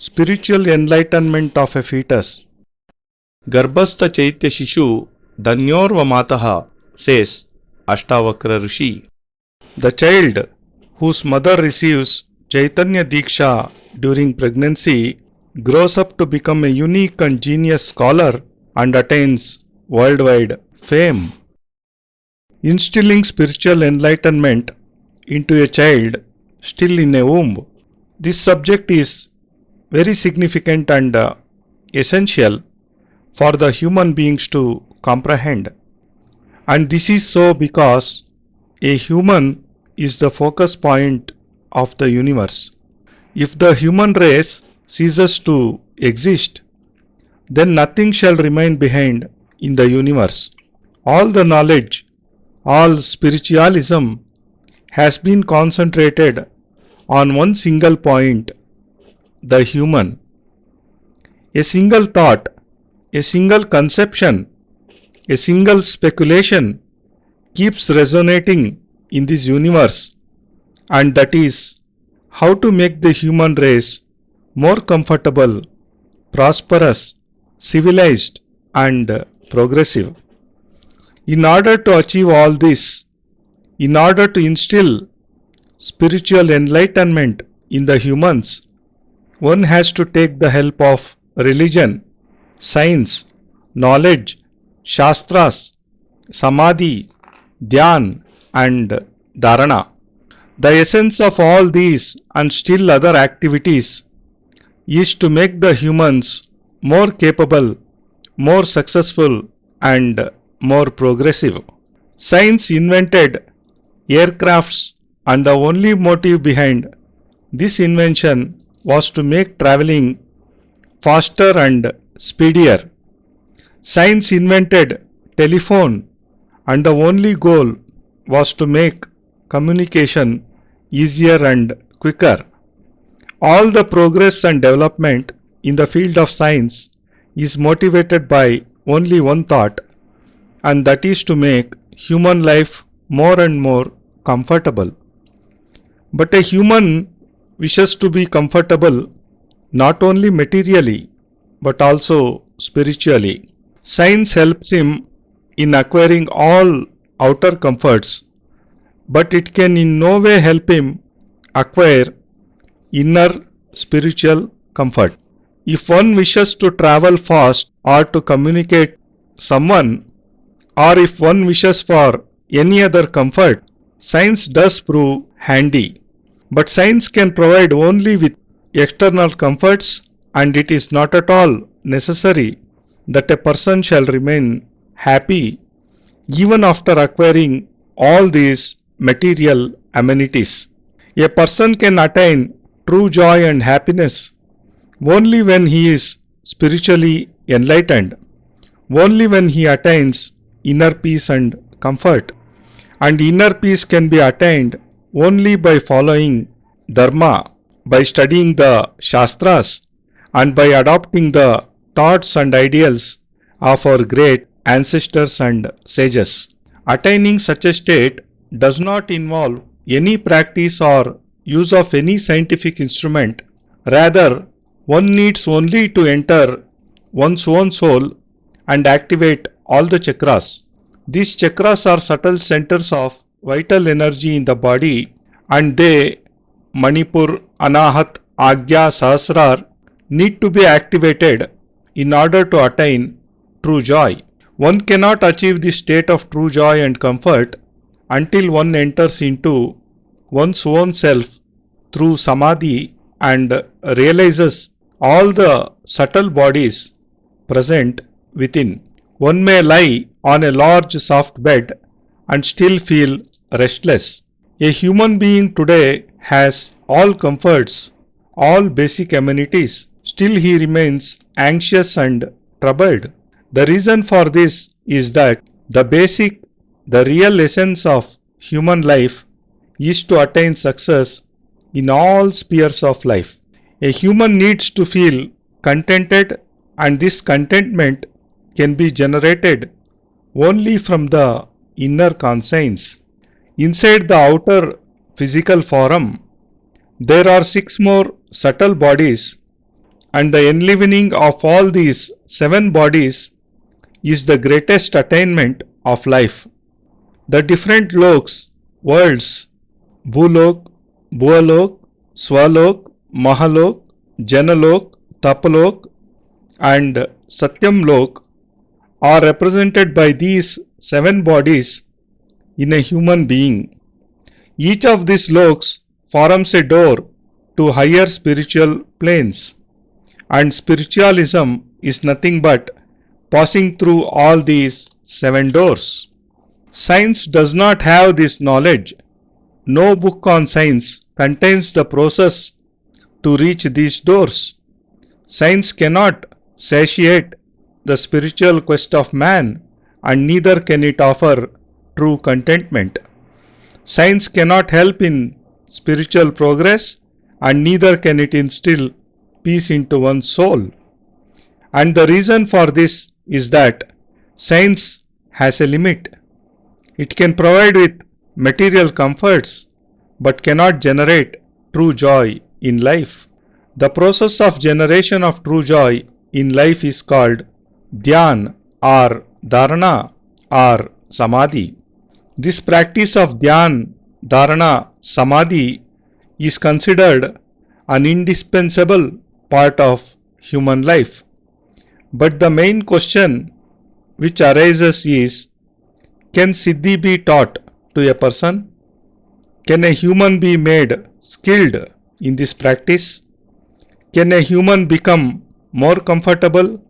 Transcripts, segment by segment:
Spiritual enlightenment of a fetus. Garbasth Chaitya Shishu Dhanyorva Mataha, says Ashtavakra Rishi. The child whose mother receives Chaitanya Diksha during pregnancy grows up to become a unique and genius scholar and attains worldwide fame. Instilling spiritual enlightenment into a child still in a womb. This subject is very significant and essential for the human beings to comprehend. And this is so because a human is the focus point of the universe. If the human race ceases to exist, then nothing shall remain behind in the universe. All the knowledge, all spiritualism has been concentrated on one single point, the human. A single thought, a single conception, a single speculation keeps resonating in this universe, and that is how to make the human race more comfortable, prosperous, civilized and progressive. In order to achieve all this, in order to instill spiritual enlightenment in the humans, one has to take the help of religion, science, knowledge, shastras, samadhi, dhyan and dharana. The essence of all these and still other activities is to make the humans more capable, more successful and more progressive. Science invented aircrafts, and the only motive behind this invention was to make traveling faster and speedier. Science invented telephone, and the only goal was to make communication easier and quicker. All the progress and development in the field of science is motivated by only one thought, and that is to make human life more and more comfortable. But a human wishes to be comfortable not only materially but also spiritually. Science helps him in acquiring all outer comforts, but it can in no way help him acquire inner spiritual comfort. If one wishes to travel fast or to communicate someone, or if one wishes for any other comfort, science does prove handy. But science can provide only with external comforts, and it is not at all necessary that a person shall remain happy even after acquiring all these material amenities. A person can attain true joy and happiness only when he is spiritually enlightened, only when he attains inner peace and comfort. And inner peace can be attained only by following dharma, by studying the shastras and by adopting the thoughts and ideals of our great ancestors and sages. Attaining such a state does not involve any practice or use of any scientific instrument. Rather, one needs only to enter one's own soul and activate all the chakras. These chakras are subtle centers of vital energy in the body, and they, Manipur, Anahat, Agya, Sahasrar, need to be activated in order to attain true joy. One cannot achieve this state of true joy and comfort until one enters into one's own self through samadhi and realizes all the subtle bodies present within. One may lie on a large soft bed and still feel restless. A human being today has all comforts, all basic amenities. Still he remains anxious and troubled. The reason for this is that the real essence of human life is to attain success in all spheres of life. A human needs to feel contented, and this contentment can be generated only from the inner conscience. Inside the outer physical form, there are 6 more subtle bodies and the enlivening of all these seven bodies is the greatest attainment of life. The different loks, worlds, Bhulok, Bhualok, Swalok, Mahalok, Janalok, Tapalok and Satyam Lok are represented by these seven bodies in a human being. Each of these loks forms a door to higher spiritual planes, and spiritualism is nothing but passing through all these seven doors. Science does not have this knowledge. No book on science contains the process to reach these doors. Science cannot satiate the spiritual quest of man, and neither can it offer true contentment. Science cannot help in spiritual progress, and neither can it instill peace into one's soul. And the reason for this is that science has a limit. It can provide with material comforts but cannot generate true joy in life. The process of generation of true joy in life is called dhyan or dharana or samadhi. This practice of dhyan, dharana, samadhi is considered an indispensable part of human life. But the main question which arises is, can siddhi be taught to a person? Can a human be made skilled in this practice? Can a human become more comfortable,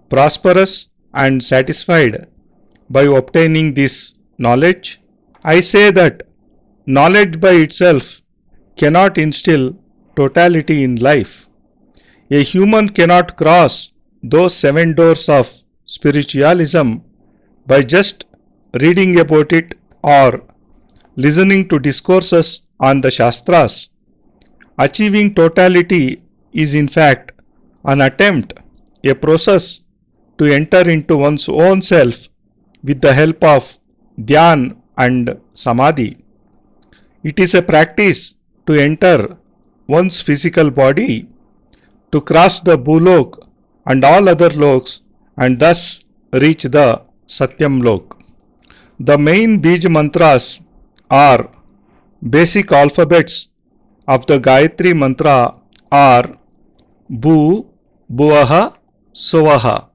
prosperous and satisfied by obtaining this knowledge? I say that knowledge by itself cannot instill totality in life. A human cannot cross those seven doors of spiritualism by just reading about it or listening to discourses on the Shastras. Achieving totality is in fact an attempt, a process to enter into one's own self with the help of dhyan and samadhi. It is a practice to enter one's physical body, to cross the Bhulok and all other loks and thus reach the Satyam Lok. The main Bij mantras are basic alphabets of the Gayatri mantra are Bhu, Bhuvaha, Suvaha.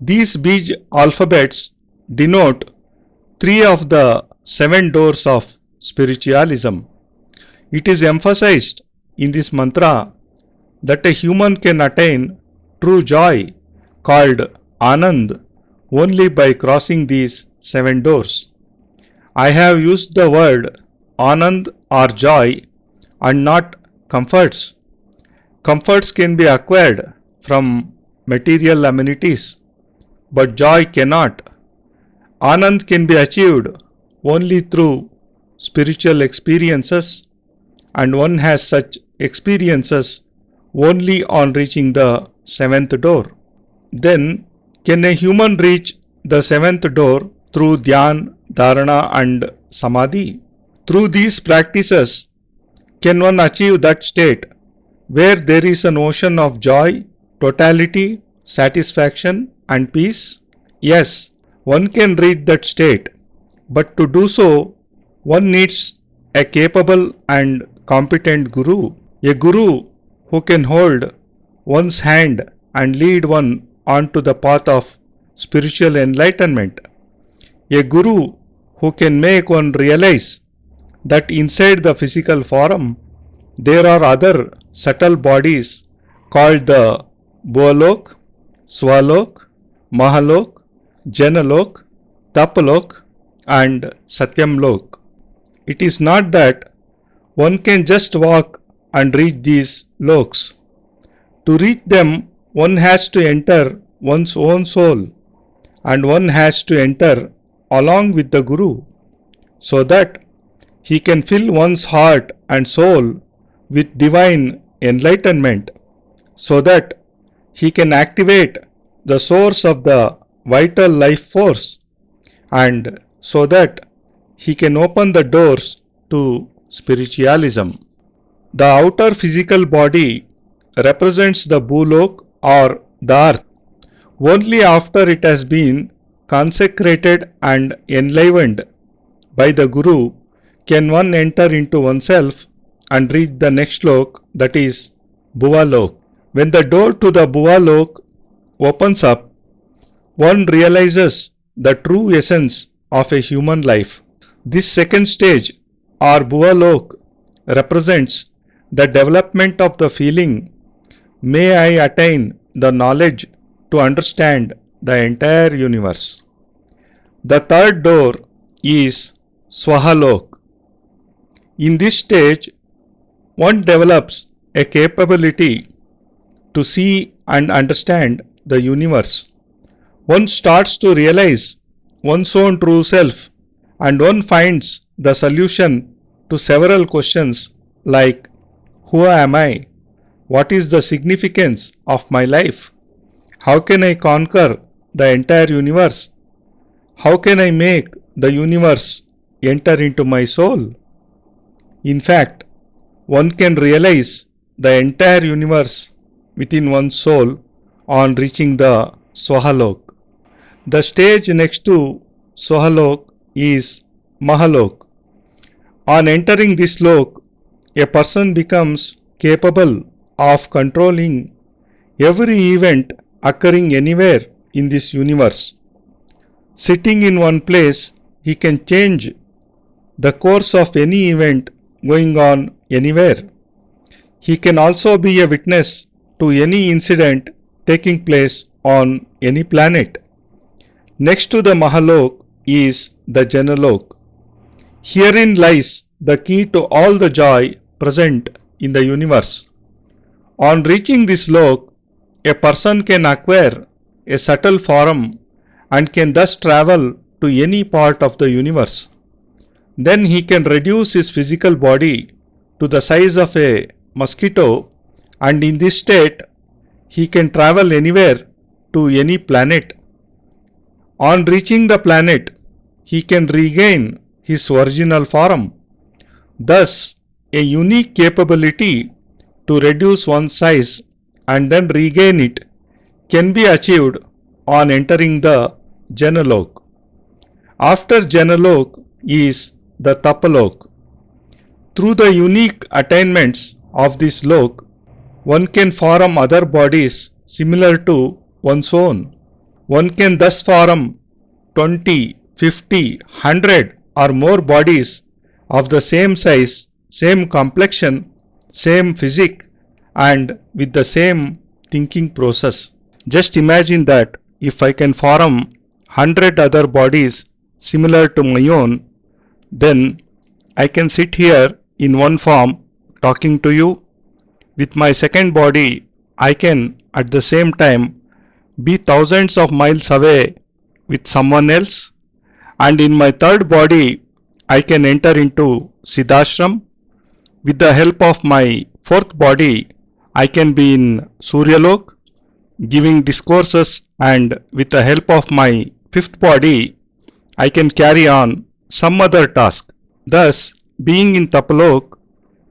These Bij alphabets denote three of the seven doors of spiritualism. It is emphasized in this mantra that a human can attain true joy called Anand only by crossing these seven doors. I have used the word Anand or joy and not comforts. Comforts can be acquired from material amenities, but joy cannot. Anand can be achieved only through spiritual experiences, and one has such experiences only on reaching the seventh door. Then, can a human reach the seventh door through dhyan, dharana and samadhi? Through these practices, can one achieve that state where there is an ocean of joy, totality, satisfaction and peace? Yes, one can reach that state, but to do so, one needs a capable and competent guru, a guru who can hold one's hand and lead one onto the path of spiritual enlightenment, a guru who can make one realize that inside the physical form there are other subtle bodies called the Bhualok, Swalok, Mahalok, Janalok, Tapalok and Satyam Lok. It is not that one can just walk and reach these loks. To reach them, one has to enter one's own soul, and one has to enter along with the Guru, so that he can fill one's heart and soul with divine enlightenment, so that he can activate the source of the vital life force, and so that he can open the doors to spiritualism. The outer physical body represents the Bhulok or the earth. Only after it has been consecrated and enlivened by the Guru can one enter into oneself and reach the next lok, that is Bhuvalok. When the door to the Bhuvalok opens up, one realizes the true essence of a human life. This second stage or Bhuvalok represents the development of the feeling, may I attain the knowledge to understand the entire universe. The third door is Swahalok. In this stage, one develops a capability to see and understand the universe. One starts to realize one's own true self, and one finds the solution to several questions like, who am I? What is the significance of my life? How can I conquer the entire universe? How can I make the universe enter into my soul? In fact, one can realize the entire universe within one's soul on reaching the Swahalok. The stage next to Swahalok is Mahalok. On entering this lok, a person becomes capable of controlling every event occurring anywhere in this universe. Sitting in one place, he can change the course of any event going on anywhere. He can also be a witness to any incident taking place on any planet. Next to the Mahalok is the Janalok. Herein lies the key to all the joy present in the universe. On reaching this lok, a person can acquire a subtle form and can thus travel to any part of the universe. Then he can reduce his physical body to the size of a mosquito, and in this state he can travel anywhere to any planet. On reaching the planet, he can regain his original form. Thus, a unique capability to reduce one's size and then regain it can be achieved on entering the Janalok. After Janalok is the Tapalok. Through the unique attainments of this lok, one can form other bodies similar to one's own. One can thus form 20, 50, 100 or more bodies of the same size, same complexion, same physique, and with the same thinking process. Just imagine that if I can form 100 other bodies similar to my own, then I can sit here in one form talking to you. With my second body, I can at the same time be thousands of miles away with someone else, and in my third body, I can enter into Siddhashram. With the help of my fourth body, I can be in Suryalok giving discourses, and with the help of my fifth body, I can carry on some other task. Thus, being in Tapalok,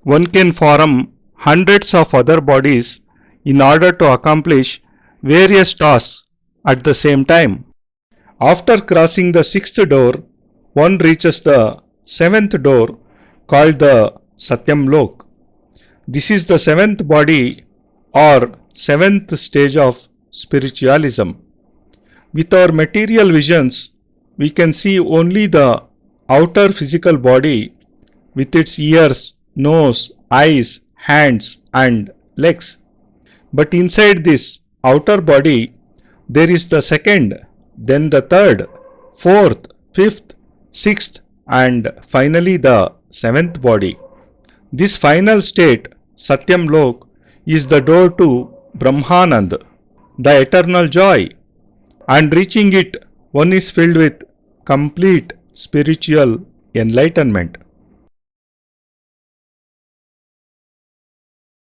one can form hundreds of other bodies in order to accomplish various tasks at the same time. After crossing the sixth door, one reaches the seventh door called the Satyam Lok. This is the seventh body or seventh stage of spiritualism. With our material visions, we can see only the outer physical body with its ears, nose, eyes, hands and legs. But inside this outer body, there is the second, then the third, fourth, fifth, sixth and finally the seventh body. This final state, Satyam Lok, is the door to Brahmanand, the eternal joy, and reaching it, one is filled with complete spiritual enlightenment.